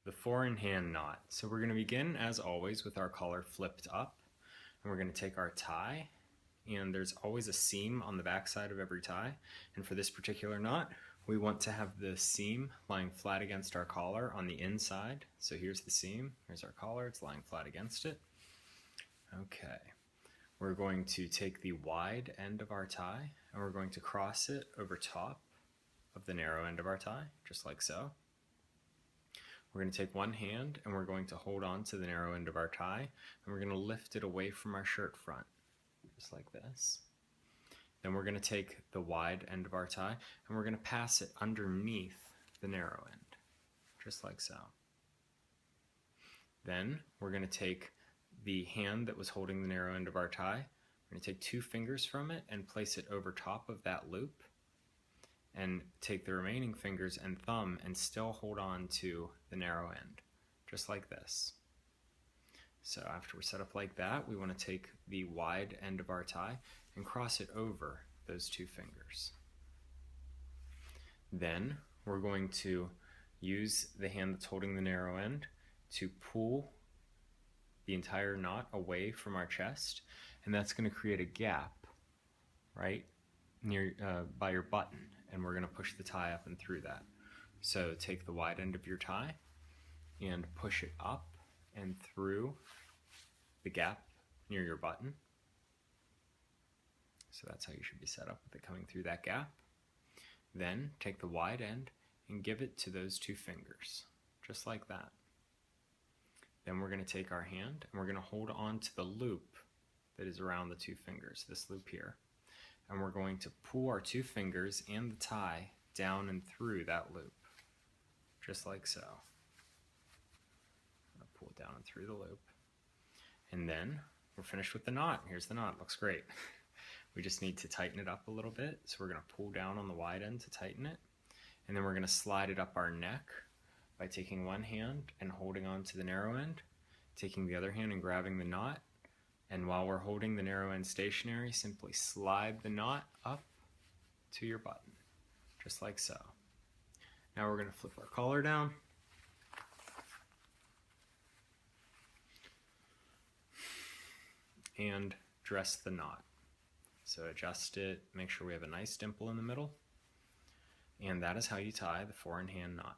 The four-in-hand knot. So we're going to begin, as always, with our collar flipped up, and we're going to take our tie, and there's always a seam on the back side of every tie, and for this particular knot, we want to have the seam lying flat against our collar on the inside. So here's the seam, here's our collar, it's lying flat against it. Okay, we're going to take the wide end of our tie, and we're going to cross it over top of the narrow end of our tie, just like so. We're going to take one hand and we're going to hold on to the narrow end of our tie, and we're going to lift it away from our shirt front, just like this. Then we're going to take the wide end of our tie and we're going to pass it underneath the narrow end, just like so. Then we're going to take the hand that was holding the narrow end of our tie, we're going to take two fingers from it and place it over top of that loop, and take the remaining fingers and thumb and still hold on to the narrow end, just like this. So after we're set up like that, we want to take the wide end of our tie and cross it over those two fingers. Then we're going to use the hand that's holding the narrow end to pull the entire knot away from our chest, and that's going to create a gap right near by your button, and we're going to push the tie up and through that. So take the wide end of your tie and push it up and through the gap near your button. So that's how you should be set up with it coming through that gap. Then take the wide end and give it to those two fingers, just like that. Then we're going to take our hand and we're going to hold on to the loop that is around the two fingers, this loop here. And we're going to pull our two fingers and the tie down and through that loop, just like so. I'm going to pull it down and through the loop. And then we're finished with the knot. Here's the knot, looks great. We just need to tighten it up a little bit. So we're going to pull down on the wide end to tighten it. And then we're going to slide it up our neck by taking one hand and holding on to the narrow end, taking the other hand and grabbing the knot. And while we're holding the narrow end stationary, simply slide the knot up to your button, just like so. Now we're going to flip our collar down. And dress the knot. So adjust it, make sure we have a nice dimple in the middle. And that is how you tie the four-in-hand knot.